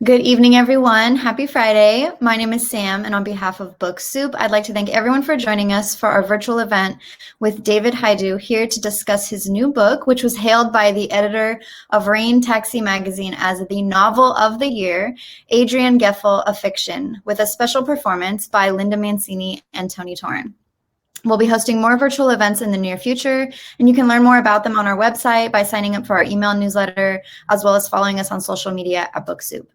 Good evening, everyone. Happy Friday. My name is Sam, and on behalf of Book Soup, I'd like to thank everyone for joining us for our virtual event with David Hajdu here to discuss his new book, which was hailed by the editor of Rain Taxi magazine as the novel of the year, Adrianne Geffel, A Fiction, with a special performance by Linda Mancini and Tony Torn. We'll be hosting more virtual events in the near future, and you can learn more about them on our website by signing up for our email newsletter, as well as following us on social media at Book Soup.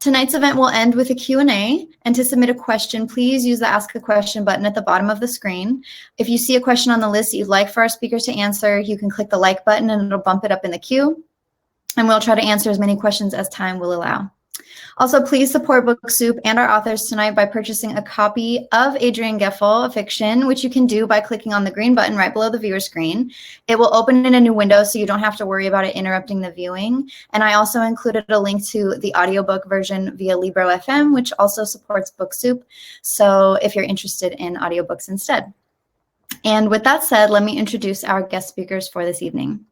Tonight's event will end with a Q&A, and to submit a question, please use the Ask a Question button at the bottom of the screen. If you see a question on the list that you'd like for our speakers to answer, you can click the like button and it'll bump it up in the queue, and we'll try to answer as many questions as time will allow. Also, please support Book Soup and our authors tonight by purchasing a copy of Adrianne Geffel, A Fiction, which you can do by clicking on the green button right below the viewer screen. It will open in a new window, so you don't have to worry about it interrupting the viewing. And I also included a link to the audiobook version via Libro FM, which also supports Book Soup, so if you're interested in audiobooks instead. And with that said, let me introduce our guest speakers for this evening.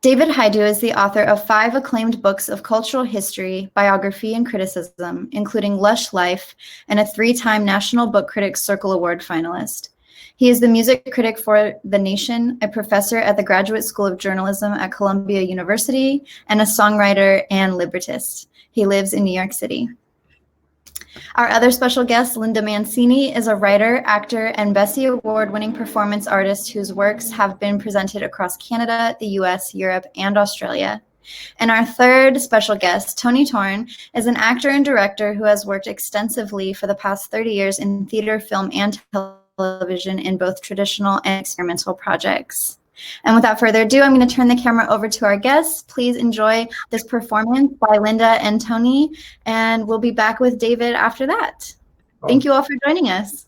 David Hajdu is the author of 5 acclaimed books of cultural history, biography, and criticism, including Lush Life, and a 3-time National Book Critics Circle Award finalist. He is the music critic for The Nation, a professor at the Graduate School of Journalism at Columbia University, and a songwriter and librettist. He lives in New York City. Our other special guest, Linda Mancini, is a writer, actor, and Bessie Award-winning performance artist whose works have been presented across Canada, the US, Europe, and Australia. And our third special guest, Tony Torn, is an actor and director who has worked extensively for the past 30 years in theater, film, and television in both traditional and experimental projects. And without further ado, I'm going to turn the camera over to our guests. Please enjoy this performance by Linda and Tony, and we'll be back with David after that. Thank you all for joining us.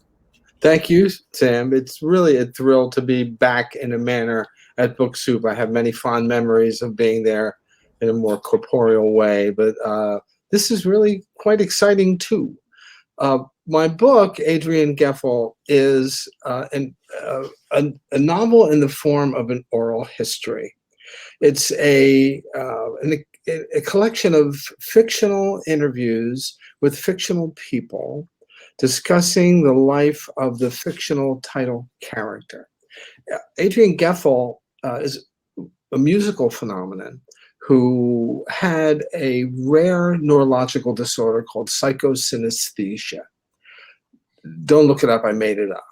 Thank you, Sam. It's really a thrill to be back in a manner at Book Soup. I have many fond memories of being there in a more corporeal way, but this is really quite exciting too. My book, Adrianne Geffel, is a novel in the form of an oral history. It's a collection of fictional interviews with fictional people discussing the life of the fictional title character. Adrianne Geffel is a musical phenomenon who had a rare neurological disorder called psychosynesthesia. Don't look it up, I made it up.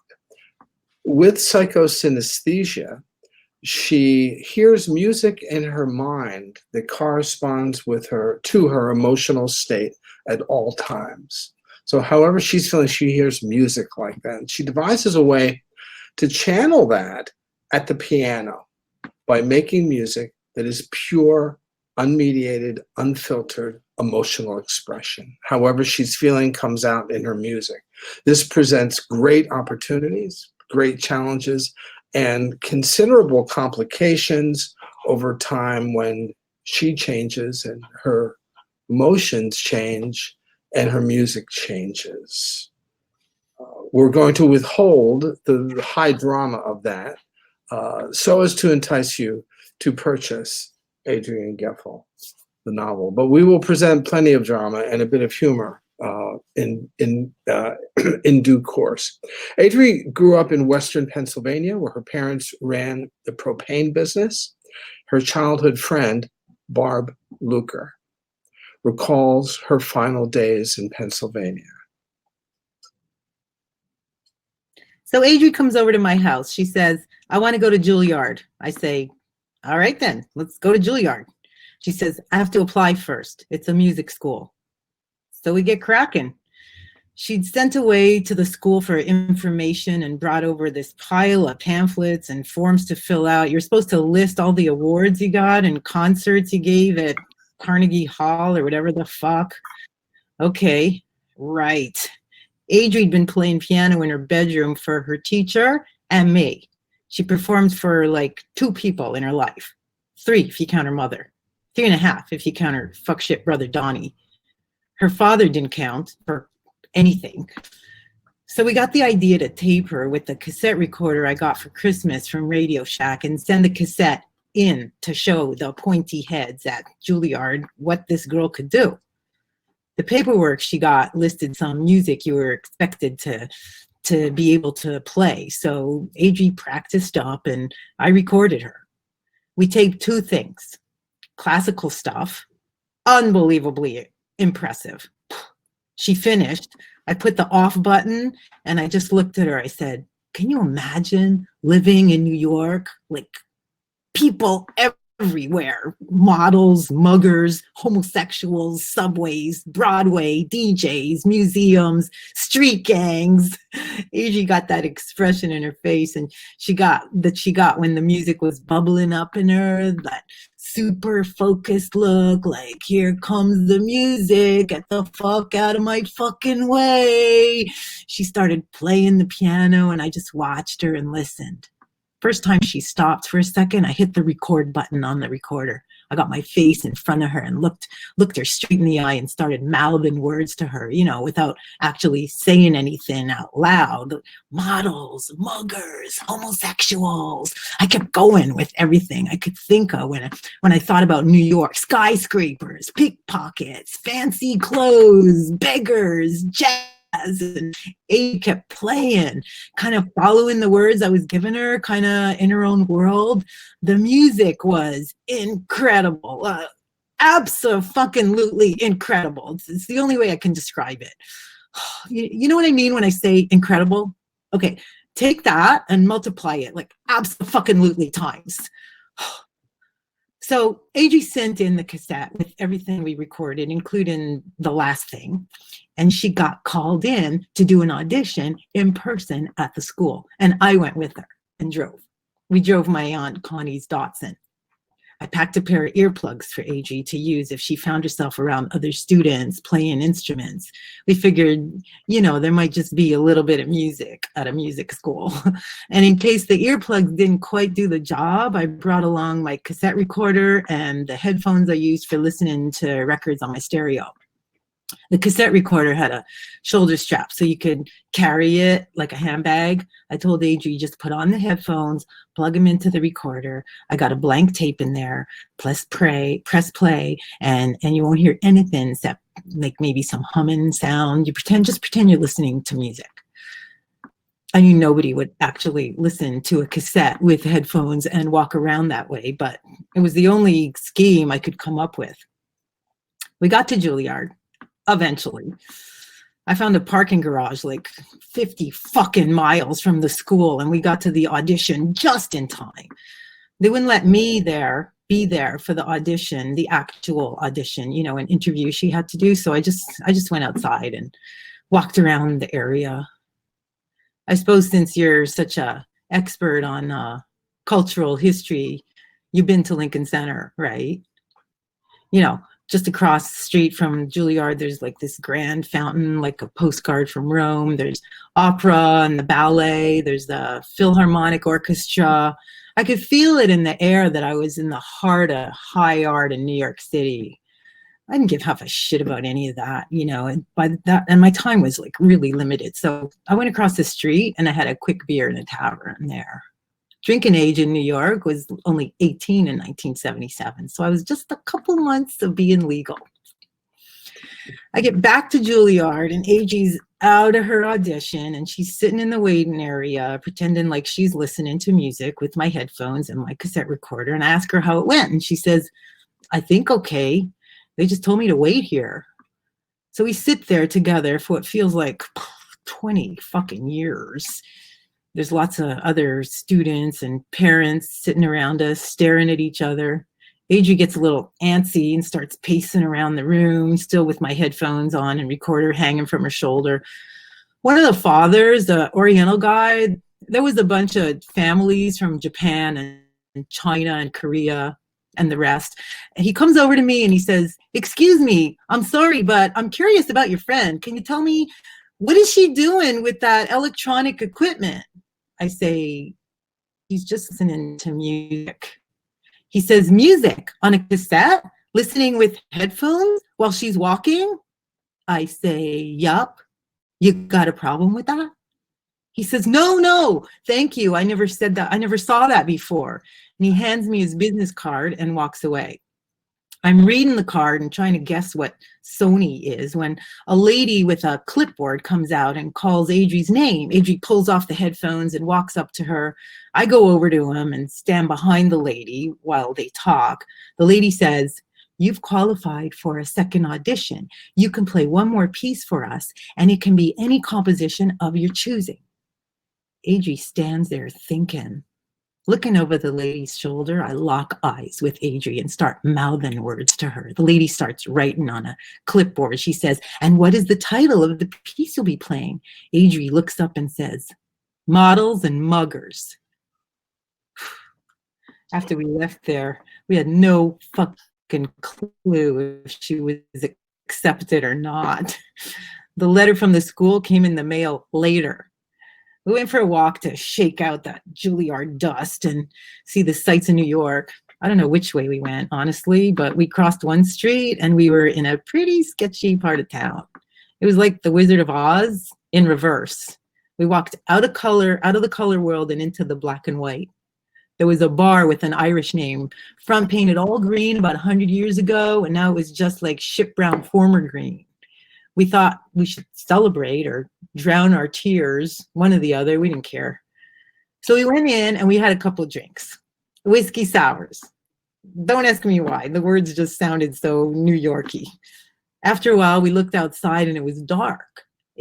With psychosynesthesia, she hears music in her mind that corresponds to her emotional state at all times. So however she's feeling, she hears music like that. And she devises a way to channel that at the piano by making music that is pure, unmediated, unfiltered emotional expression. However she's feeling comes out in her music. This presents great opportunities, great challenges, and considerable complications over time when she changes and her emotions change and her music changes. We're going to withhold the high drama of that so as to entice you to purchase Adrianne Geffel, the novel. But we will present plenty of drama and a bit of humor in due course. Adrianne grew up in Western Pennsylvania, where her parents ran the propane business. Her childhood friend, Barb Luker, recalls her final days in Pennsylvania. So Adrianne comes over to my house. She says, I want to go to Juilliard. I say, all right, then, let's go to Juilliard. She says, I have to apply first. It's a music school. So we get cracking. She'd sent away to the school for information and brought over this pile of pamphlets and forms to fill out. You're supposed to list all the awards you got and concerts you gave at Carnegie Hall or whatever the fuck. Okay, right. Adrianne'd been playing piano in her bedroom for her teacher and me. She performed for like 2 people in her life. 3 if you count her mother. 3.5 if you count her fuck shit brother Donnie. Her father didn't count for anything. So we got the idea to tape her with the cassette recorder I got for Christmas from Radio Shack and send the cassette in to show the pointy heads at Juilliard what this girl could do. The paperwork she got listed some music you were expected to be able to play. So Adri practiced up and I recorded her. We taped 2 things. Classical stuff, unbelievably impressive. She finished. I put the off button and I just looked at her. I said, can you imagine living in New York? Like people everywhere, models, muggers, homosexuals, subways, Broadway, DJs, museums, street gangs. Adri got that expression in her face, and she got when the music was bubbling up in her, that super focused look, like, here comes the music, get the fuck out of my fucking way. She started playing the piano and I just watched her and listened. First time she stopped for a second, I hit the record button on the recorder. I got my face in front of her and looked her straight in the eye and started mouthing words to her, you know, without actually saying anything out loud. Models, muggers, homosexuals. I kept going with everything I could think of when I thought about New York: skyscrapers, pickpockets, fancy clothes, beggars, jazz. And Adri kept playing, kind of following the words I was giving her, kind of in her own world. The music was incredible, absolutely incredible. It's the only way I can describe it. You know what I mean when I say incredible? Okay, take that and multiply it like absolutely times. So Adri sent in the cassette with everything we recorded, including the last thing. And she got called in to do an audition in person at the school. And I went with her and drove. We drove my Aunt Connie's Datsun. I packed a pair of earplugs for Adri to use if she found herself around other students playing instruments. We figured, you know, there might just be a little bit of music at a music school. And in case the earplugs didn't quite do the job, I brought along my cassette recorder and the headphones I used for listening to records on my stereo. The cassette recorder had a shoulder strap so you could carry it like a handbag. I told Adri, just put on the headphones, plug them into the recorder. I got a blank tape in there, press play, and you won't hear anything except like maybe some humming sound. You just pretend you're listening to music. I knew nobody would actually listen to a cassette with headphones and walk around that way, but it was the only scheme I could come up with. We got to Juilliard. Eventually, I found a parking garage like 50 fucking miles from the school, and we got to the audition just in time. They wouldn't let me be there for the audition, the actual audition, you know, an interview she had to do. So I just went outside and walked around the area. I suppose since you're such a expert on cultural history, you've been to Lincoln Center, right? You know, just across the street from Juilliard, there's like this grand fountain, like a postcard from Rome. There's opera and the ballet. There's the Philharmonic Orchestra. I could feel it in the air that I was in the heart of high art in New York City. I didn't give half a shit about any of that, you know, and my time was like really limited. So I went across the street and I had a quick beer in a tavern there. Drinking age in New York was only 18 in 1977. So I was just a couple months of being legal. I get back to Juilliard and Adri's out of her audition and she's sitting in the waiting area pretending like she's listening to music with my headphones and my cassette recorder. And I ask her how it went. And she says, I think okay. They just told me to wait here. So we sit there together for what feels like 20 fucking years. There's lots of other students and parents sitting around us, staring at each other. Adri gets a little antsy and starts pacing around the room, still with my headphones on and recorder hanging from her shoulder. One of the fathers, the Oriental guy, there was a bunch of families from Japan and China and Korea and the rest. And he comes over to me and he says, excuse me, I'm sorry, but I'm curious about your friend. Can you tell me, what is she doing with that electronic equipment? I say, he's just listening to music. He says, music on a cassette, listening with headphones while she's walking? I say, yup. You got a problem with that? He says, no, no, thank you. I never said that. I never saw that before. And he hands me his business card and walks away. I'm reading the card and trying to guess what Sony is when a lady with a clipboard comes out and calls Adri's name. Adri pulls off the headphones and walks up to her. I go over to him and stand behind the lady while they talk. The lady says, you've qualified for a second audition. You can play one more piece for us, and it can be any composition of your choosing. Adri stands there thinking. Looking over the lady's shoulder, I lock eyes with Adri and start mouthing words to her. The lady starts writing on a clipboard. She says, and what is the title of the piece you'll be playing? Adri looks up and says, Models and Muggers. After we left there, we had no fucking clue if she was accepted or not. The letter from the school came in the mail later. We went for a walk to shake out that Juilliard dust and see the sights in New York. I don't know which way we went, honestly, but we crossed one street and we were in a pretty sketchy part of town. It was like the Wizard of Oz in reverse. We walked out of the color world and into the black and white. There was a bar with an Irish name, front painted all green about 100 years ago, and now it was just like ship brown former green. We thought we should celebrate or drown our tears, one or the other. We didn't care. So we went in and we had a couple of drinks. Whiskey sours. Don't ask me why. The words just sounded so New Yorky. After a while, we looked outside and it was dark.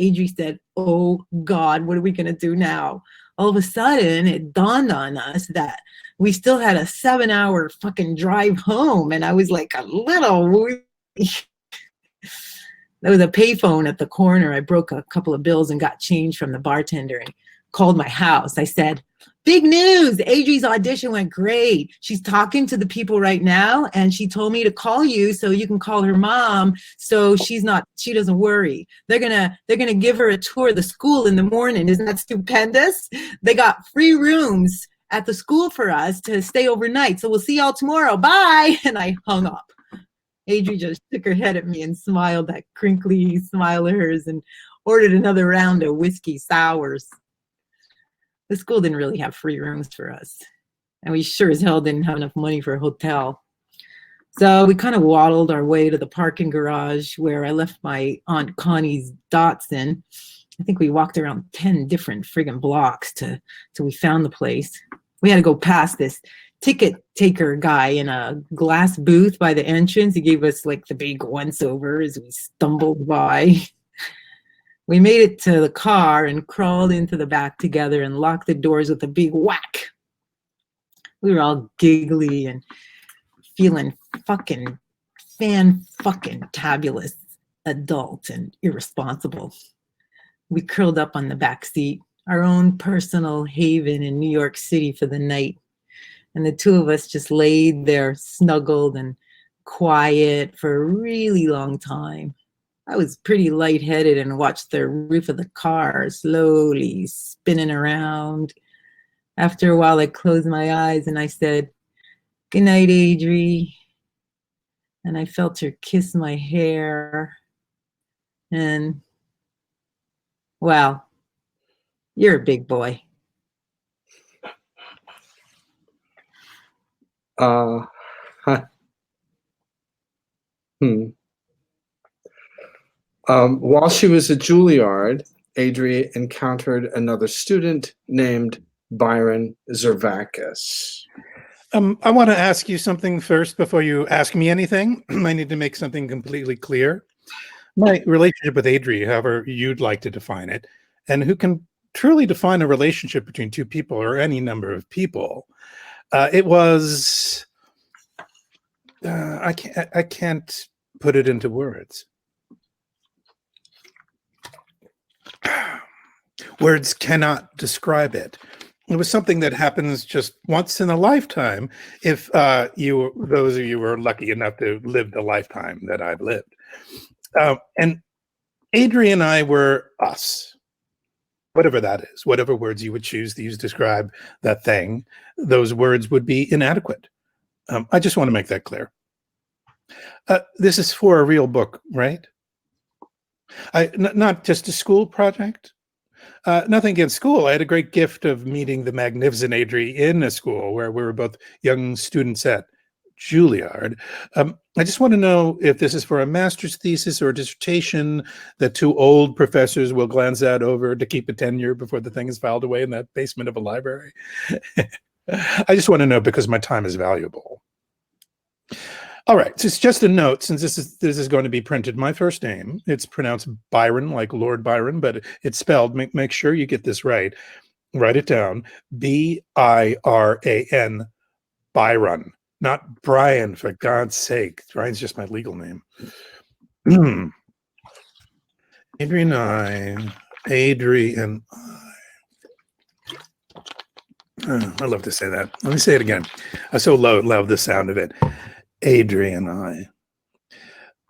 Adri said, oh God, what are we going to do now? All of a sudden, it dawned on us that we still had a 7-hour fucking drive home. And I was like a little... There was a payphone at the corner. I broke a couple of bills and got change from the bartender and called my house. I said, big news, Adri's audition went great. She's talking to the people right now and she told me to call you so you can call her mom so she doesn't worry. They're gonna give her a tour of the school in the morning. Isn't that stupendous? They got free rooms at the school for us to stay overnight. So we'll see y'all tomorrow. Bye. And I hung up. Adri just shook her head at me and smiled that crinkly smile of hers and ordered another round of whiskey sours. The school didn't really have free rooms for us, and we sure as hell didn't have enough money for a hotel. So we kind of waddled our way to the parking garage where I left my Aunt Connie's Datsun. I think we walked around 10 different friggin' blocks till we found the place. We had to go past this ticket taker guy in a glass booth by the entrance. He gave us like the big once over as we stumbled by. We made it to the car and crawled into the back together and locked the doors with a big whack. We were all giggly and feeling fucking tabulous, adult and irresponsible. We curled up on the back seat, our own personal haven in New York City for the night. And the two of us just laid there snuggled and quiet for a really long time. I was pretty lightheaded and watched the roof of the car slowly spinning around. After a while, I closed my eyes and I said, good night, Adri. And I felt her kiss my hair. And, well, you're a big boy. While she was at Juilliard, Adri encountered another student named Byron Zervakis. I want to ask you something first before you ask me anything. I need to make something completely clear. My relationship with Adri, however you'd like to define it, and who can truly define a relationship between two people or any number of people, it was, I can't put it into words. Words cannot describe it. It was something that happens just once in a lifetime. If those of you who are lucky enough to live the lifetime that I've lived, and Adri and I were us, whatever that is, whatever words you would choose to use to describe that thing, those words would be inadequate. I just want to make that clear. This is for a real book, right? Not just a school project. Nothing against school. I had a great gift of meeting the magnificent Adri in a school where we were both young students at Juilliard. I just want to know if this is for a master's thesis or a dissertation that two old professors will glance at over to keep a tenure before the thing is filed away in that basement of a library. I just want to know because my time is valuable. All right, so it's just a note, since this is going to be printed. My first name, it's pronounced Byron, like Lord Byron, but it's spelled, make sure you get this right. Write it down, B-I-R-A-N, Byron, not Brian, for God's sake. Brian's just my legal name. Adri and I. I love to say that. Let me say it again. I so love the sound of it. Adri and I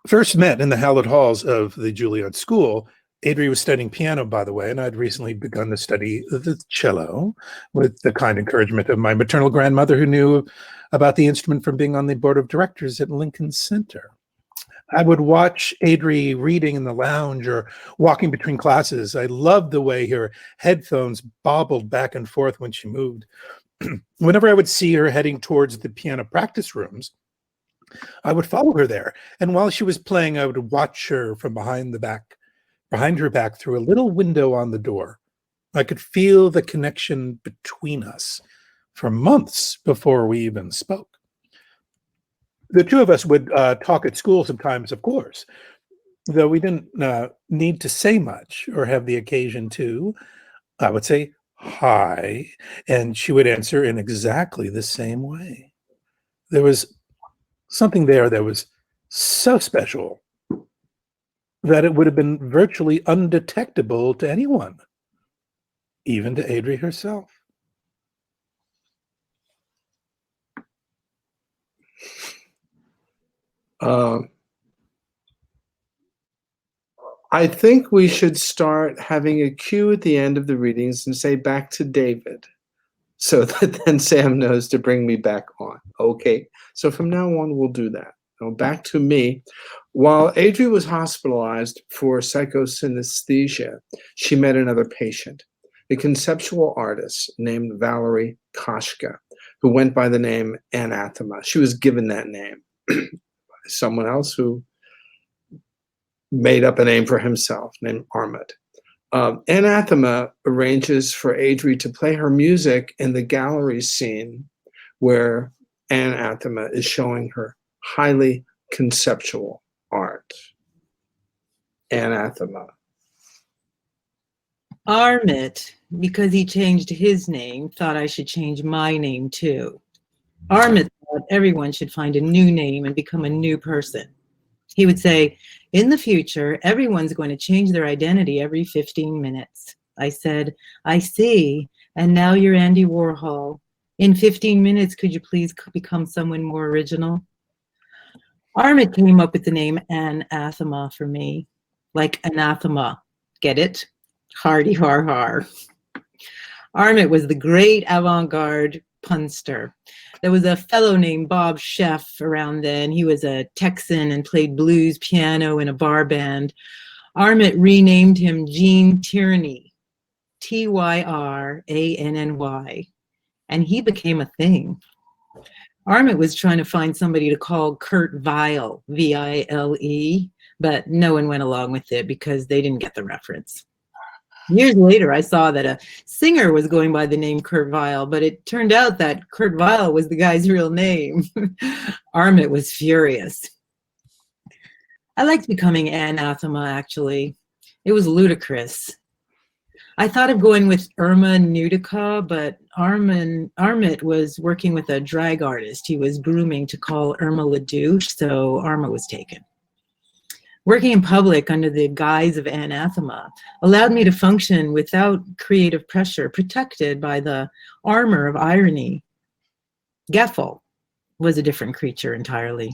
first met in the hallowed halls of the Juilliard School. Adri was studying piano, by the way, and I'd recently begun to study the cello with the kind encouragement of my maternal grandmother, who knew about the instrument from being on the board of directors at Lincoln Center. I would watch Adri reading in the lounge or walking between classes. I loved the way her headphones bobbled back and forth when she moved. Whenever I would see her heading towards the piano practice rooms, I would follow her there. And while she was playing, I would watch her from behind her back through a little window on the door. I could feel the connection between us for months before we even spoke. The two of us would talk at school sometimes, of course, though we didn't need to say much or have the occasion to. I would say hi, and she would answer in exactly the same way. There was something there that was so special that it would have been virtually undetectable to anyone, even to Adri herself. I think we should start having a cue at the end of the readings and say back to David, so that then Sam knows to bring me back on. Okay, so from now on, we'll do that. Now back to me. While Adri was hospitalized for psychosynesthesia, she met another patient, a conceptual artist named Valerie Koshka, who went by the name Anathema. She was given that name by someone else who made up a name for himself, named Armit. Anathema arranges for Adri to play her music in the gallery scene where Anathema is showing her highly conceptual art. Anathema. Armit, because he changed his name, thought I should change my name too. Armit thought everyone should find a new name and become a new person. He would say, in the future, everyone's going to change their identity every 15 minutes. I said, I see, and now you're Andy Warhol. In 15 minutes, could you please become someone more original? Armit came up with the name Anathema for me, like anathema. Get it? Hardy har har. Armit was the great avant-garde punster. There was a fellow named Bob Sheff around then. He was a Texan and played blues piano in a bar band. Armit renamed him Gene Tierney, Tyrannny, and he became a thing. Armit was trying to find somebody to call Kurt Weill, V-I-L-E, but no one went along with it because they didn't get the reference. Years later, I saw that a singer was going by the name Kurt Weill, but it turned out that Kurt Weill was the guy's real name. Armit was furious. I liked becoming Anathema, actually. It was ludicrous. I thought of going with Irma Nudica, but Armit was working with a drag artist he was grooming to call Irma LaDouche, so Arma was taken. Working in public under the guise of Anathema allowed me to function without creative pressure, protected by the armor of irony. Geffel was a different creature entirely.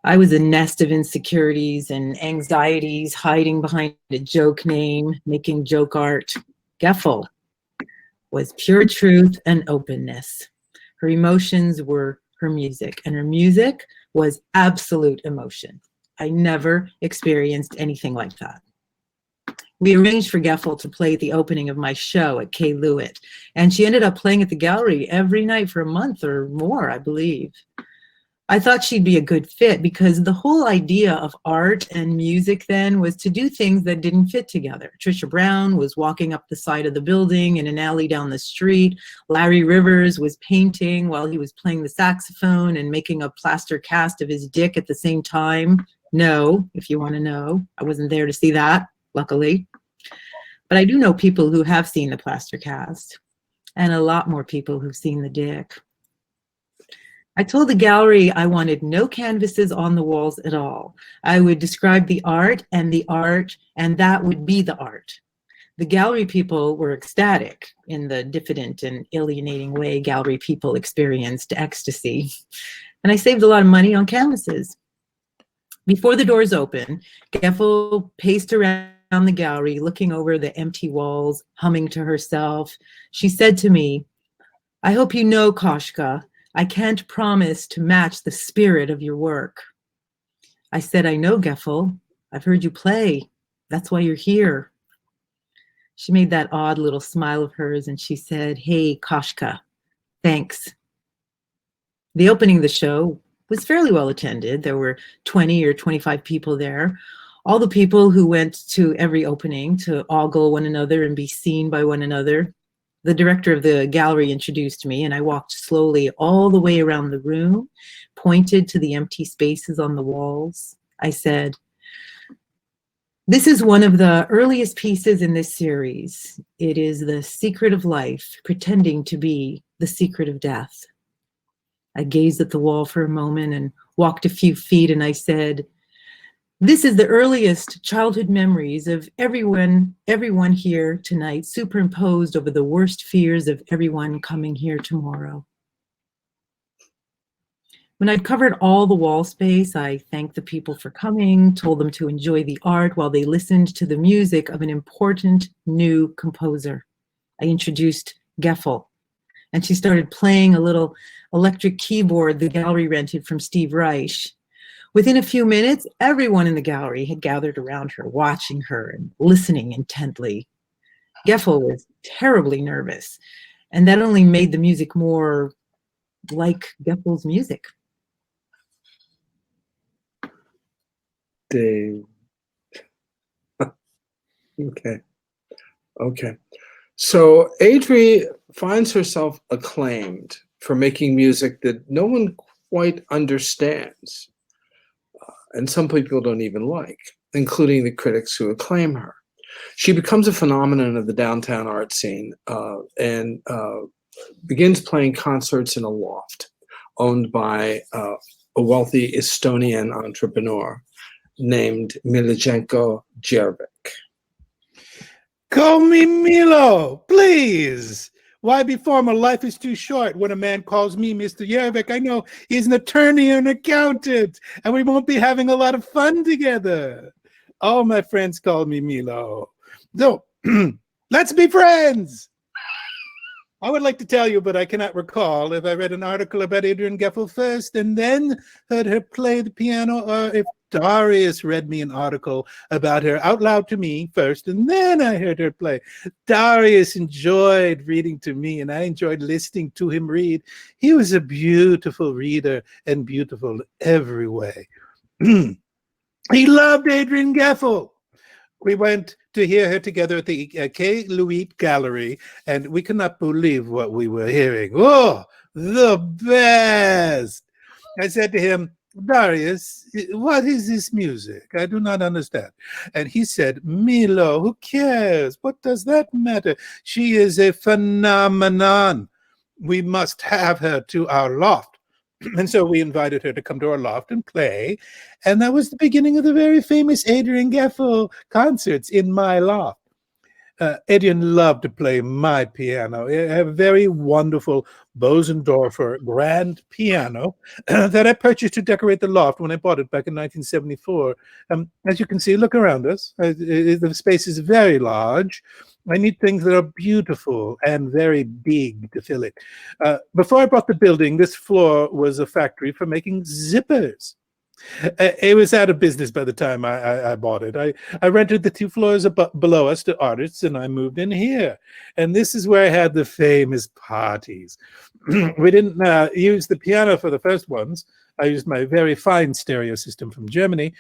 I was a nest of insecurities and anxieties, hiding behind a joke name, making joke art. Geffel was pure truth and openness. Her emotions were her music, and her music was absolute emotion. I never experienced anything like that. We arranged for Geffel to play at the opening of my show at Kay Lewitt, and she ended up playing at the gallery every night for a month or more, I believe. I thought she'd be a good fit because the whole idea of art and music then was to do things that didn't fit together. Trisha Brown was walking up the side of the building in an alley down the street. Larry Rivers was painting while he was playing the saxophone and making a plaster cast of his dick at the same time. No, if you want to know. I wasn't there to see that, luckily. But I do know people who have seen the plaster cast, and a lot more people who've seen the dick. I told the gallery I wanted no canvases on the walls at all. I would describe the art, and that would be the art. The gallery people were ecstatic in the diffident and alienating way gallery people experienced ecstasy. And I saved a lot of money on canvases. Before the doors opened, Geffel paced around the gallery, looking over the empty walls, humming to herself. She said to me, "I hope you know, Koshka, I can't promise to match the spirit of your work." I said, "I know, Geffel. I've heard you play. That's why you're here." She made that odd little smile of hers and she said, "Hey, Koshka, thanks." The opening of the show was fairly well attended. There were 20 or 25 people there. All the people who went to every opening to ogle one another and be seen by one another. The director of the gallery introduced me, and I walked slowly all the way around the room, pointed to the empty spaces on the walls. I said, "This is one of the earliest pieces in this series. It is the secret of life, pretending to be the secret of death." I gazed at the wall for a moment and walked a few feet, and I said, "This is the earliest childhood memories of everyone here tonight, superimposed over the worst fears of everyone coming here tomorrow." When I'd covered all the wall space, I thanked the people for coming, told them to enjoy the art while they listened to the music of an important new composer. I introduced Geffel, and she started playing a little electric keyboard the gallery rented from Steve Reich. Within a few minutes, everyone in the gallery had gathered around her, watching her and listening intently. Geffel was terribly nervous, and that only made the music more like Geffel's music. Dave. Okay. So Adri finds herself acclaimed for making music that no one quite understands. And some people don't even like, including the critics who acclaim her. She becomes a phenomenon of the downtown art scene and begins playing concerts in a loft owned by a wealthy Estonian entrepreneur named Milenko Jervik. Call me Milo, please. Why be formal? Life is too short. When a man calls me Mr. Jervik, I know he's an attorney or an accountant, and we won't be having a lot of fun together. All my friends call me Milo. So, let's be friends. I would like to tell you, but I cannot recall if I read an article about Adrianne Geffel first and then heard her play the piano, or if Darius read me an article about her out loud to me first, and then I heard her play. Darius enjoyed reading to me, and I enjoyed listening to him read. He was a beautiful reader and beautiful every way. He loved Adrianne Geffel. We went to hear her together at the Kay Lewitt Gallery, and we could not believe what we were hearing. Oh, the best! I said to him, Darius, what is this music? I do not understand. And he said, Milo, who cares? What does that matter? She is a phenomenon. We must have her to our loft. And so we invited her to come to our loft and play. And that was the beginning of the very famous Adrianne Geffel concerts in my loft. Adrianne loved to play my piano. I have a very wonderful Bosendorfer grand piano that I purchased to decorate the loft when I bought it back in 1974. As you can see, look around us. The space is very large. I need things that are beautiful and very big to fill it. Before I bought the building, this floor was a factory for making zippers. It was out of business by the time I bought it. I rented the 2 floors below us to artists, and I moved in here. And this is where I had the famous parties. We didn't use the piano for the first ones. I used my very fine stereo system from Germany.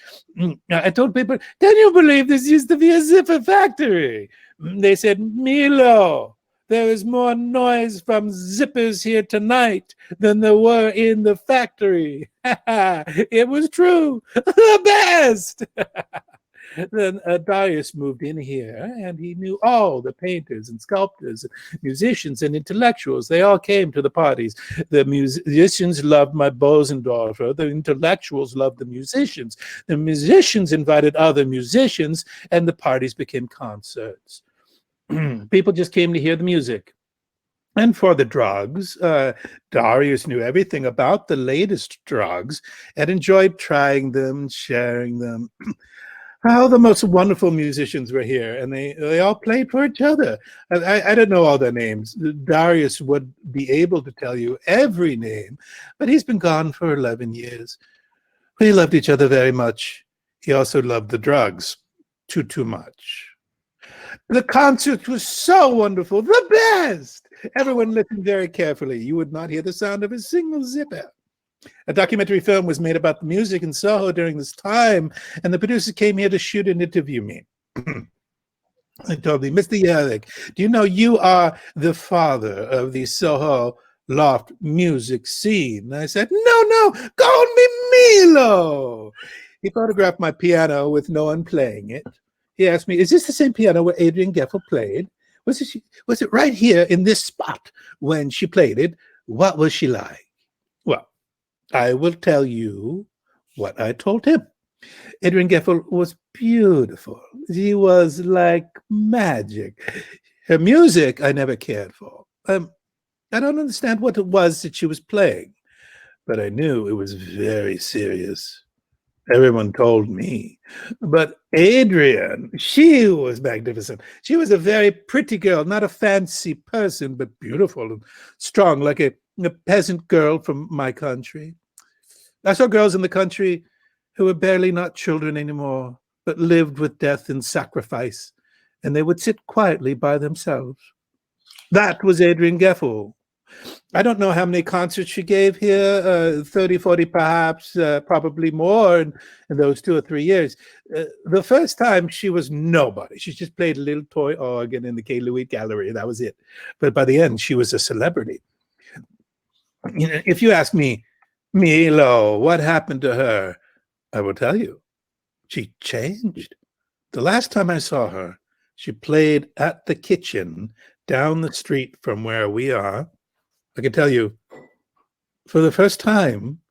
I told people, can you believe this used to be a zipper factory? They said, Milo, there is more noise from zippers here tonight than there were in the factory. It was true. The best. Then Darius moved in here, and he knew all the painters and sculptors, musicians and intellectuals. They all came to the parties. The musicians loved my Bosendorfer. The intellectuals loved the musicians. The musicians invited other musicians, and the parties became concerts. People just came to hear the music. And for the drugs, Darius knew everything about the latest drugs and enjoyed trying them and sharing them. How the most wonderful musicians were here, and they all played for each other. I don't know all their names. Darius would be able to tell you every name, but he's been gone for 11 years. We loved each other very much. He also loved the drugs too much. The concert was so wonderful, the best. Everyone listened very carefully. You would not hear the sound of a single zipper. A documentary film was made about the music in Soho during this time, and the producers came here to shoot and interview me. I told me, Mr. Yerrick, do you know you are the father of the Soho loft music scene? And I said, no, call me Milo. He photographed my piano with no one playing it. He asked me, is this the same piano where Adrianne Geffel played? Was it right here in this spot when she played it? What was she like? Well, I will tell you what I told him. Adrianne Geffel was beautiful. She was like magic. Her music I never cared for. I don't understand what it was that she was playing, but I knew it was very serious. Everyone told me. But Adrianne, she was magnificent. She was a very pretty girl, not a fancy person, but beautiful and strong, like a peasant girl from my country. I saw girls in the country who were barely not children anymore, but lived with death and sacrifice, and they would sit quietly by themselves. That was Adrianne Geffel. I don't know how many concerts she gave here, 30, 40 perhaps, probably more in those 2 or 3 years. The first time she was nobody. She just played a little toy organ in the K. Louis Gallery. That was it. But by the end, she was a celebrity. You know, if you ask me, Milo, what happened to her? I will tell you. She changed. The last time I saw her, she played at the kitchen down the street from where we are. I can tell you, for the first time,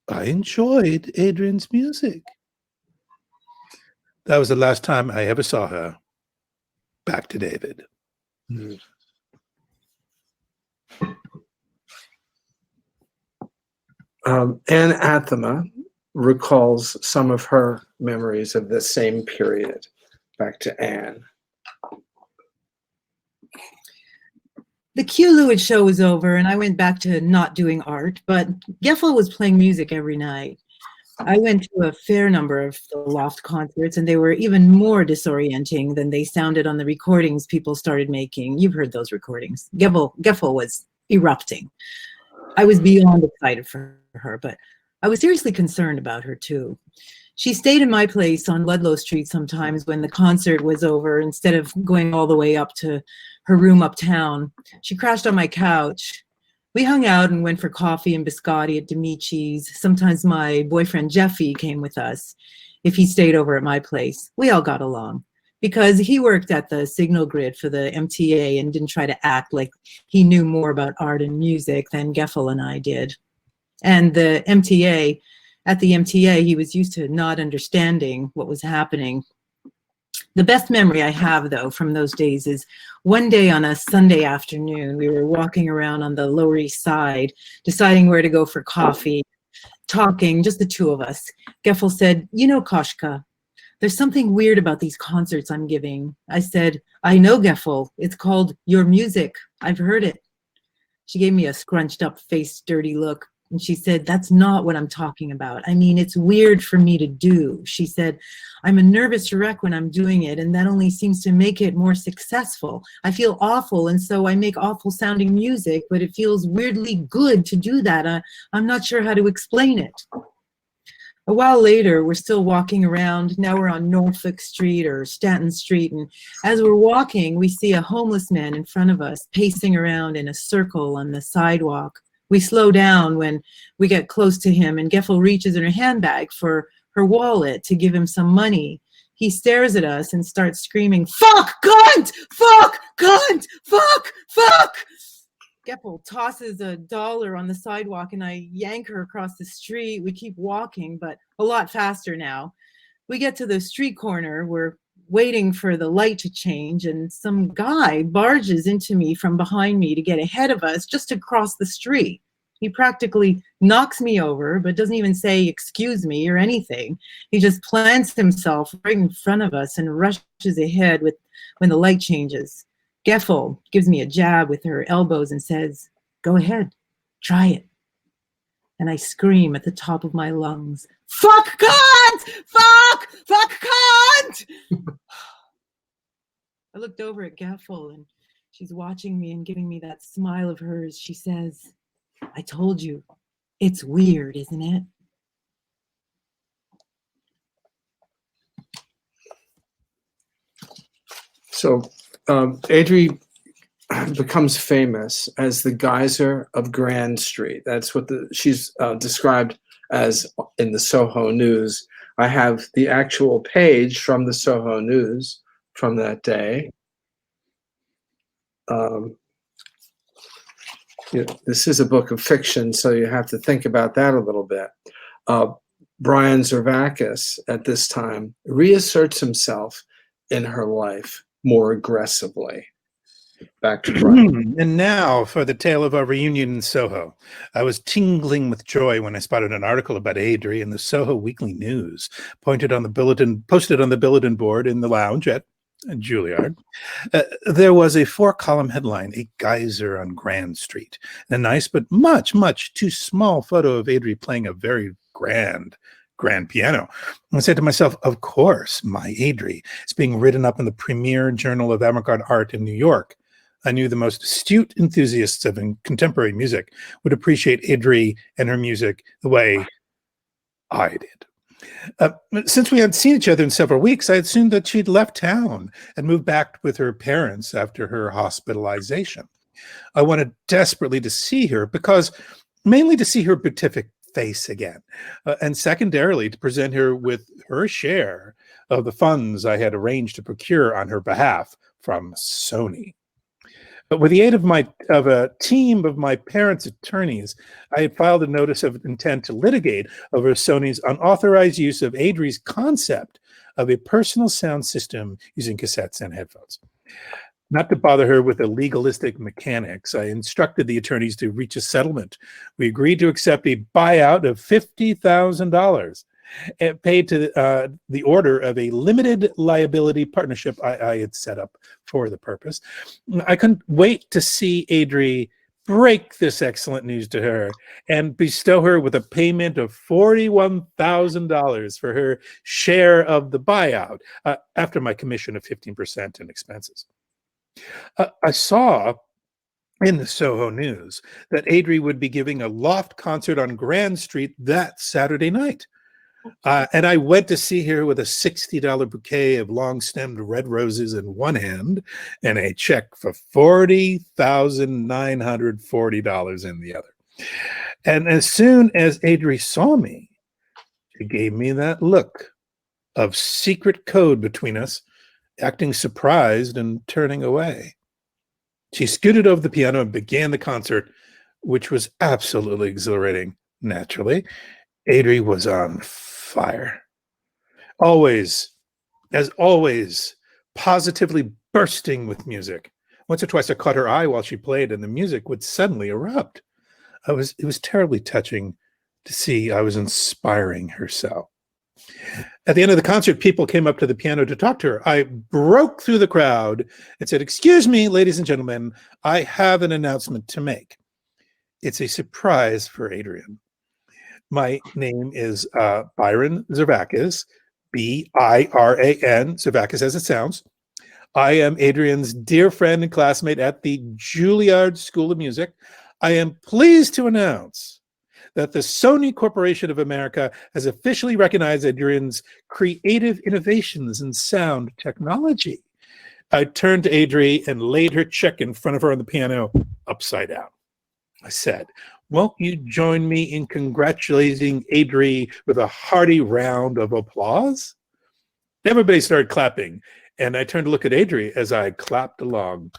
I enjoyed Adrianne's music. That was the last time I ever saw her. Back to David. Mm. Anne Athema recalls some of her memories of the same period. Back to Anne. The Q. Lewis show was over, and I went back to not doing art, but Geffel was playing music every night. I went to a fair number of the Loft concerts, and they were even more disorienting than they sounded on the recordings people started making. You've heard those recordings. Geffel was erupting. I was beyond excited for her, but I was seriously concerned about her too. She stayed in my place on Ludlow Street sometimes when the concert was over, instead of going all the way up to her room uptown. She crashed on my couch. We hung out and went for coffee and biscotti at Demici's. Sometimes my boyfriend Jeffy came with us if he stayed over at my place. We all got along because he worked at the signal grid for the MTA and didn't try to act like he knew more about art and music than Geffel and I did. And the MTA, at the MTA, he was used to not understanding what was happening. The best memory I have, though, from those days is one day on a Sunday afternoon, we were walking around on the Lower East Side, deciding where to go for coffee, talking, just the two of us. Geffel said, you know, Koshka, there's something weird about these concerts I'm giving. I said, I know, Geffel. It's called Your Music. I've heard it. She gave me a scrunched up face, dirty look. And she said, that's not what I'm talking about. I mean, it's weird for me to do. She said, I'm a nervous wreck when I'm doing it, and that only seems to make it more successful. I feel awful, and so I make awful sounding music, but it feels weirdly good to do that. I'm not sure how to explain it. A while later, we're still walking around. Now we're on Norfolk Street or Stanton Street, and as we're walking, we see a homeless man in front of us, pacing around in a circle on the sidewalk. We slow down when we get close to him, and Geffel reaches in her handbag for her wallet to give him some money. He stares at us and starts screaming, "Fuck, cunt! Fuck, cunt! Fuck, fuck!" Geffel tosses $1 on the sidewalk, and I yank her across the street. We keep walking, but a lot faster now. We get to the street corner. We're waiting for the light to change, and some guy barges into me from behind me to get ahead of us just to cross the street. He practically knocks me over, but doesn't even say excuse me or anything. He just plants himself right in front of us and rushes ahead when the light changes. Geffel gives me a jab with her elbows and says, "Go ahead, try it." And I scream at the top of my lungs, "Fuck cunt! Fuck! Fuck cunt!" I looked over at Geffel, and she's watching me and giving me that smile of hers. She says, "I told you, it's weird, isn't it?" So Adri becomes famous as the Geyser of Grand Street. That's what she's described as in the Soho News. I have the actual page from the Soho News from that day. This is a book of fiction, so you have to think about that a little bit. Brian Zervakis at this time reasserts himself in her life more aggressively. Back to Brian. And now for the tale of our reunion in Soho. I was tingling with joy when I spotted an article about Adri in the Soho Weekly News, posted on the bulletin board in the lounge at Juilliard. There was a 4-column headline, "A Geyser on Grand Street," and a nice but much, much too small photo of Adri playing a very grand piano. I said to myself, of course, my Adri is being written up in the premier journal of avant-garde art in New York. I knew the most astute enthusiasts of contemporary music would appreciate Adri and her music the way I did. Since we hadn't seen each other in several weeks, I assumed that she'd left town and moved back with her parents after her hospitalization. I wanted desperately to see her mainly to see her beatific face again, and secondarily to present her with her share of the funds I had arranged to procure on her behalf from Sony. But with the aid of a team of my parents' attorneys, I had filed a notice of intent to litigate over Sony's unauthorized use of Adri's concept of a personal sound system using cassettes and headphones. Not to bother her with the legalistic mechanics, I instructed the attorneys to reach a settlement. We agreed to accept a buyout of $50,000 paid to the order of a limited liability partnership I had set up for the purpose. I couldn't wait to see Adri break this excellent news to her and bestow her with a payment of $41,000 for her share of the buyout after my commission of 15% in expenses. I saw in the Soho News that Adri would be giving a loft concert on Grand Street that Saturday night. And I went to see her with a $60 bouquet of long-stemmed red roses in one hand and a check for $40,940 in the other. And as soon as Adri saw me, she gave me that look of secret code between us, acting surprised and turning away. She scooted over the piano and began the concert, which was absolutely exhilarating. Naturally, Adri was on fire. Always, as always, positively bursting with music. Once or twice I caught her eye while she played, and the music would suddenly erupt. It was terribly touching to see I was inspiring her so. At the end of the concert, people came up to the piano to talk to her. I broke through the crowd and said, "Excuse me, ladies and gentlemen, I have an announcement to make. It's a surprise for Adrianne. My name is Byron Zervakis, Biran, Zervakis as it sounds. I am Adrianne's dear friend and classmate at the Juilliard School of Music. I am pleased to announce that the Sony Corporation of America has officially recognized Adrianne's creative innovations in sound technology. I turned to Adri and laid her check in front of her on the piano upside down. I said, won't you join me in congratulating Adri with a hearty round of applause? Everybody started clapping, and I turned to look at Adri as I clapped along.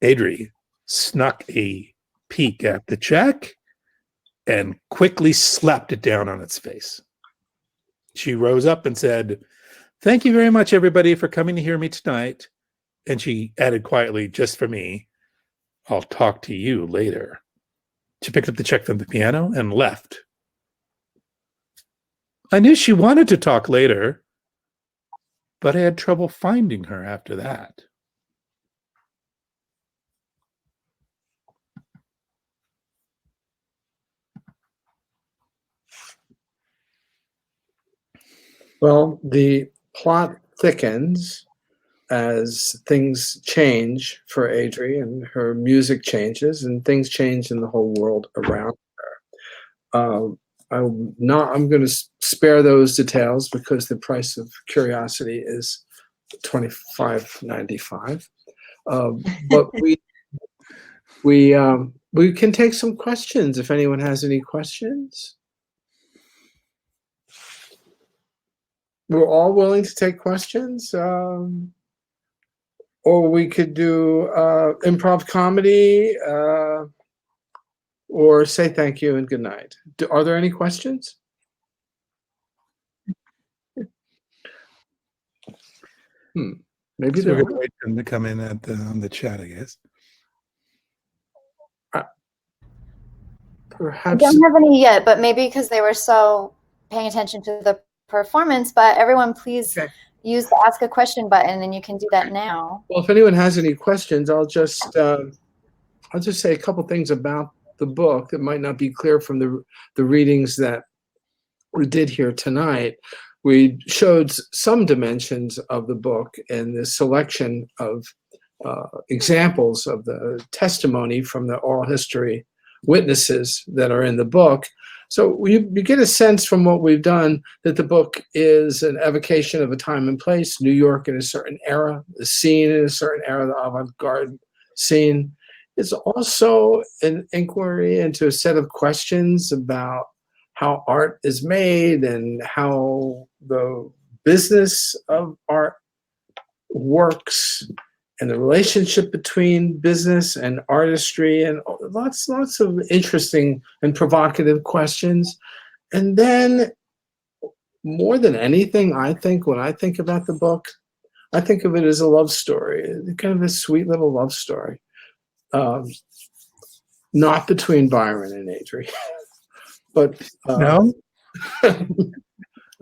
Adri snuck a peek at the check and quickly slapped it down on its face. She rose up and said, thank you very much, everybody, for coming to hear me tonight. And she added quietly, just for me, I'll talk to you later. She picked up the check from the piano and left. I knew she wanted to talk later, but I had trouble finding her after that. Well, the plot thickens as things change for Adri, and her music changes, and things change in the whole world around her. I'm going to spare those details because the price of curiosity is $25.95. But we can take some questions if anyone has any questions. We're all willing to take questions. Or we could do improv comedy, or say thank you and good night. Are there any questions? Maybe So there we're going to wait for them to come in on the chat, I guess. I Perhaps. don't have any yet, but maybe because they were so paying attention to the performance. But everyone, please use the ask a question button, and you can do that now. Well, if anyone has any questions, I'll just say a couple things about the book that might not be clear from the readings that we did here tonight. We showed some dimensions of the book in the selection of examples of the testimony from the oral history witnesses that are in the book. So you get a sense from what we've done that the book is an evocation of a time and place, New York in a certain era, the scene in a certain era, the avant-garde scene. It's also an inquiry into a set of questions about how art is made and how the business of art works, and the relationship between business and artistry, and lots of interesting and provocative questions. And then, more than anything, I think when I think about the book, I think of it as a love story, kind of a sweet little love story. Not between Byron and Adri, but No?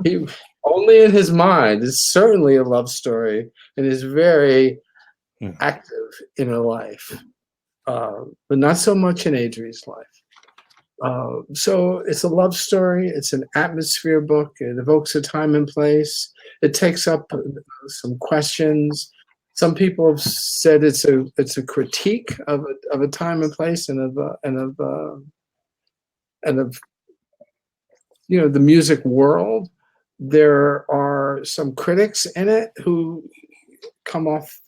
he only in his mind. It's certainly a love story, and is very active in her life, but not so much in Adri's life. So it's a love story. It's an atmosphere book. It evokes a time and place. It takes up some questions. Some people have said it's a critique of a time and place, and of the music world. There are some critics in it who come off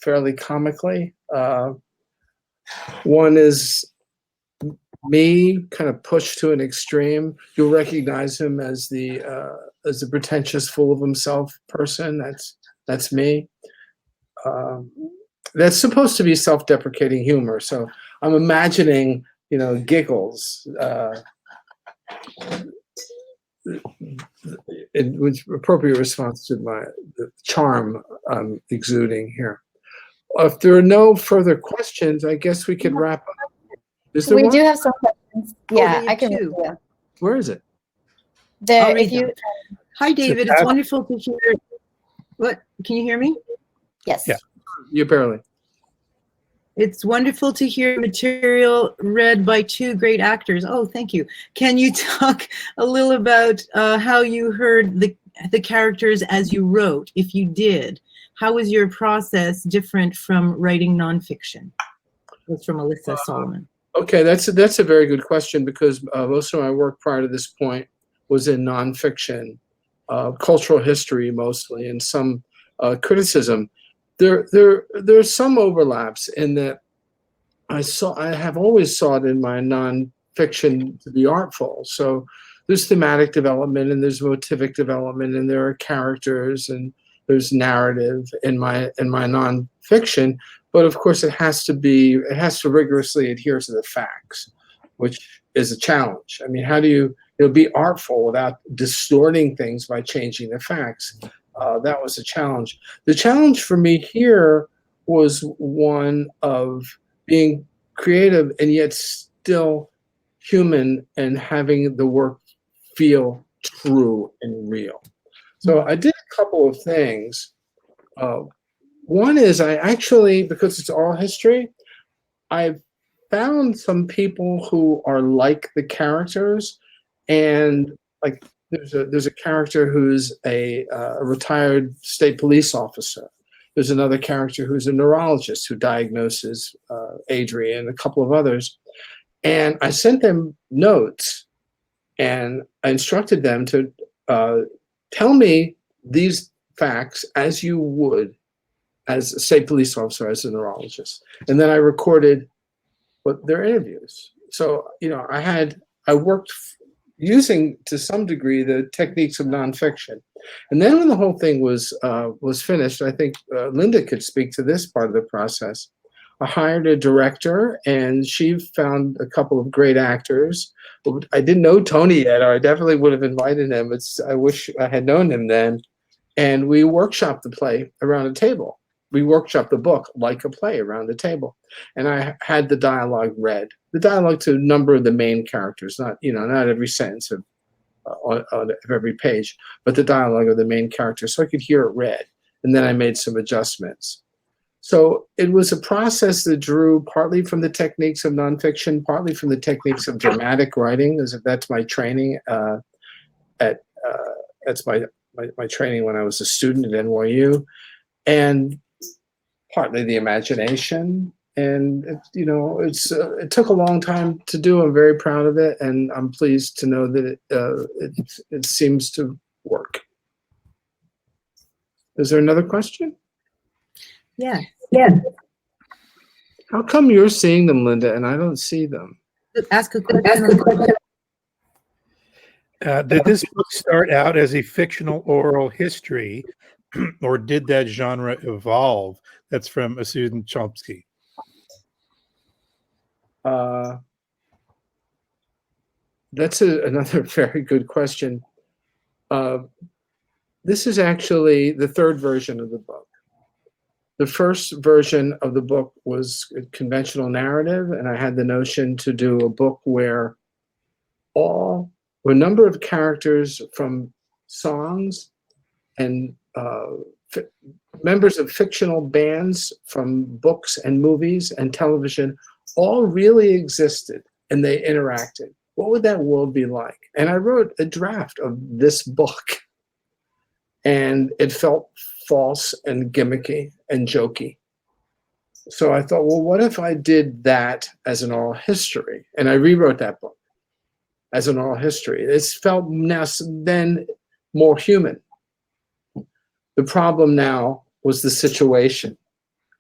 fairly comically. One is me, kind of pushed to an extreme. You'll recognize him as the pretentious, full of himself person. That's me. That's supposed to be self-deprecating humor. So I'm imagining, giggles, which appropriate response to the charm I'm exuding here. If there are no further questions, I guess we could wrap up. Is there We one? do have some questions. Yeah, David, I can. too. Yeah. Where is it? There, I'll read if you. them. Hi, David. It's wonderful to hear. What? Can you hear me? Yes. Yeah. You barely. It's wonderful to hear material read by two great actors. Oh, thank you. Can you talk a little about how you heard the characters as you wrote, if you did? How was your process different from writing nonfiction? That's from Alyssa Solomon. Okay, that's a very good question, because most of my work prior to this point was in nonfiction, cultural history mostly, and some criticism. There's some overlaps in that I have always sought in my nonfiction to be artful. So there's thematic development, and there's motivic development, and there are characters, and there's narrative in my nonfiction. But of course, it has to rigorously adhere to the facts, which is a challenge. I mean, how do you be artful without distorting things by changing the facts? That was a challenge. The challenge for me here was one of being creative and yet still human, and having the work feel true and real. So I did a couple of things. One is I actually, because it's oral history, I've found some people who are like the characters, and like there's a character who's a retired state police officer. There's another character who's a neurologist who diagnoses Adrianne, and a couple of others. And I sent them notes, and I instructed them to tell me these facts as you would as a state police officer, as a neurologist. And then I recorded their interviews. So, I worked using, to some degree, the techniques of nonfiction. And then when the whole thing was finished, I think Linda could speak to this part of the process. I hired a director, and she found a couple of great actors. I didn't know Tony yet, or I definitely would have invited him. I wish I had known him then. And we workshopped the play around a table. We workshopped the book like a play around the table. And I had the dialogue read. The dialogue to a number of the main characters, not every sentence of every page, but the dialogue of the main characters, so I could hear it read. And then I made some adjustments. So it was a process that drew partly from the techniques of nonfiction, partly from the techniques of dramatic writing, as if that's my training that's my training when I was a student at NYU, and partly the imagination. And it took a long time to do. I'm very proud of it, and I'm pleased to know that it seems to work. Is there another question? Yeah. How come you're seeing them, Linda, and I don't see them? Ask a question. Did this book start out as a fictional oral history, or did that genre evolve? That's from Susan Chomsky. That's another very good question. This is actually the third version of the book. The first version of the book was a conventional narrative, and I had the notion to do a book where a number of characters from songs and members of fictional bands from books and movies and television all really existed, and they interacted. What would that world be like? And I wrote a draft of this book, and it felt false and gimmicky and jokey. So I thought, well, what if I did that as an oral history? And I rewrote that book as an oral history. It felt then more human. The problem now was the situation.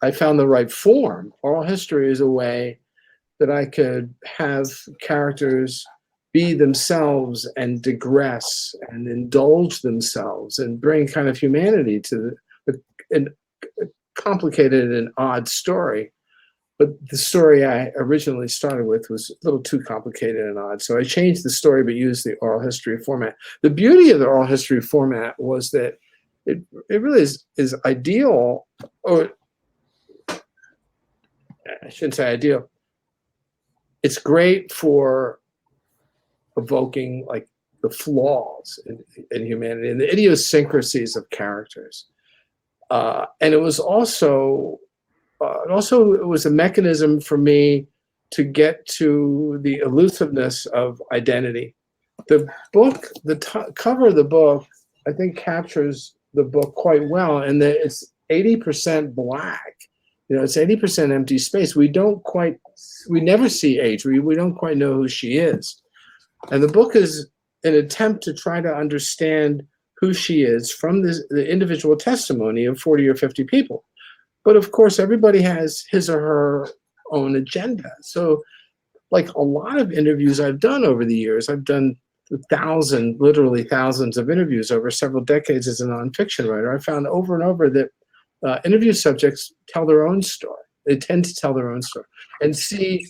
I found the right form. Oral history is a way that I could have characters be themselves and digress and indulge themselves and bring kind of humanity to a complicated and odd story. But the story I originally started with was a little too complicated and odd. So I changed the story but used the oral history format. The beauty of the oral history format was that it really is ideal, or I shouldn't say ideal. It's great for evoking like the flaws in humanity and the idiosyncrasies of characters. And it was also also it was a mechanism for me to get to the elusiveness of identity. The book, cover of the book, I think captures the book quite well, and that it's 80% black. It's 80% empty space. We never see Adri. We don't quite know who she is. And the book is an attempt to try to understand who she is from the individual testimony of 40 or 50 people. But of course, everybody has his or her own agenda. So like a lot of interviews I've done over the years, I've done literally thousands of interviews over several decades as a nonfiction writer. I found over and over that interview subjects tell their own story. They tend to tell their own story and see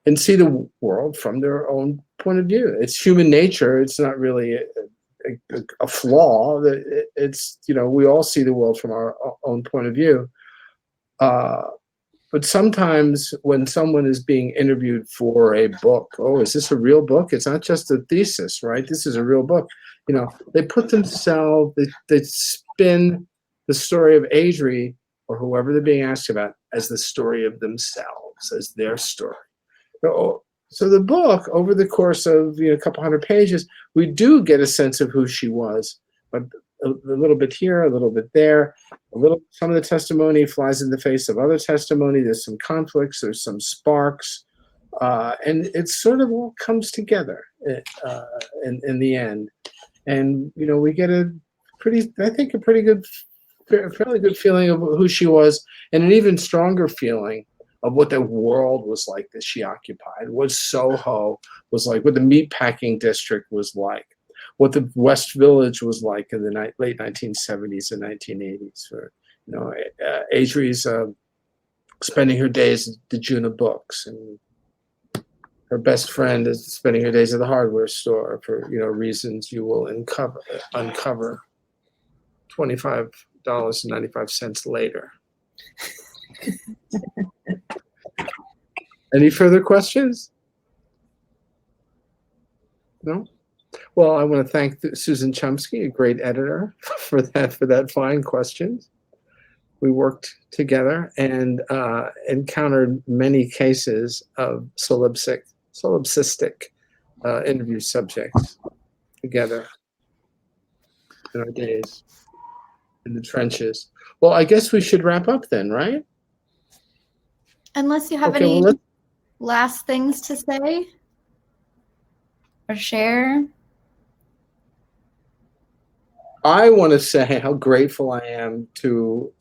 the world from their own point of view. It's human nature. It's not really a flaw. It's, we all see the world from our own point of view. But sometimes when someone is being interviewed for a book, is this a real book? It's not just a thesis, right? This is a real book. They put themselves, they spin the story of Adri or whoever they're being asked about as the story of themselves, as their story. So the book, over the course of a couple hundred pages, we do get a sense of who she was, but a little bit here, a little bit there, some of the testimony flies in the face of other testimony. There's some conflicts, there's some sparks, and it sort of all comes together in the end. And we get a fairly good feeling of who she was, and an even stronger feeling of what the world was like that she occupied, what Soho was like, what the meatpacking district was like, what the West Village was like in the late 1970s and 1980s. Adri's spending her days at the Juna Books, and her best friend is spending her days at the hardware store for reasons you will uncover $25.95 later. Any further questions? No? Well, I want to thank Susan Chomsky, a great editor, for that fine questions. We worked together and encountered many cases of solipsistic interview subjects together in our days in the trenches. Well, I guess we should wrap up then, right? Unless you have any last things to say or share. I want to say how grateful I am to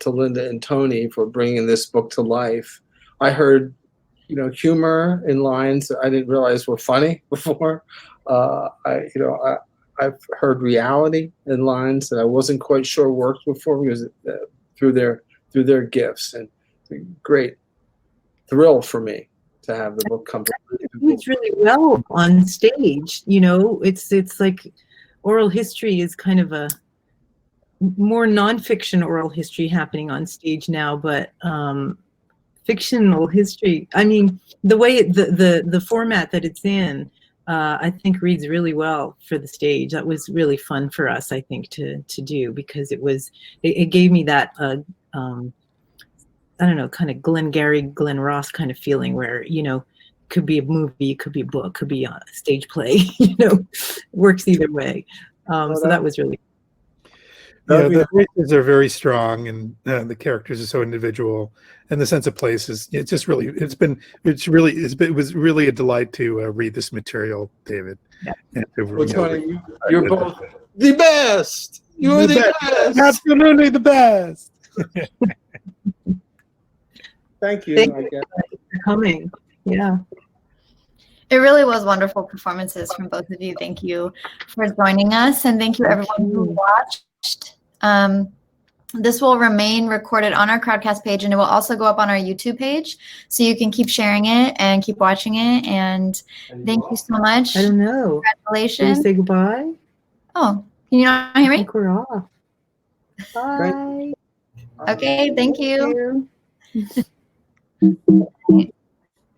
Linda and Tony for bringing this book to life. I heard, humor in lines that I didn't realize were funny before. I've heard reality in lines that I wasn't quite sure worked before, because through their gifts, and great thrill for me to have the book come to life. It's really well on stage. It's like oral history is kind of a more nonfiction oral history happening on stage now, but fictional history, the way the format that it's in, I think reads really well for the stage. That was really fun for us, I think, to do, because it gave me that I don't know, kind of Glengarry, Glen Ross kind of feeling, where could be a movie, could be a book, could be a stage play, works either way. So that was really. The voices are very strong, and the characters are so individual, and the sense of place is it was really a delight to read this material, David. Yeah. And Tony, you're both the best. You're the best. Absolutely the best. Thank you. Thank you for coming. Yeah. It really was wonderful performances from both of you. Thank you for joining us, and thank you everyone who watched. This will remain recorded on our Crowdcast page, and it will also go up on our YouTube page, so you can keep sharing it and keep watching it. And thank you so much. I don't know. Congratulations. Can we say goodbye? Oh, can you not hear I me? think we're off. Bye. Okay, thank you. Thank you.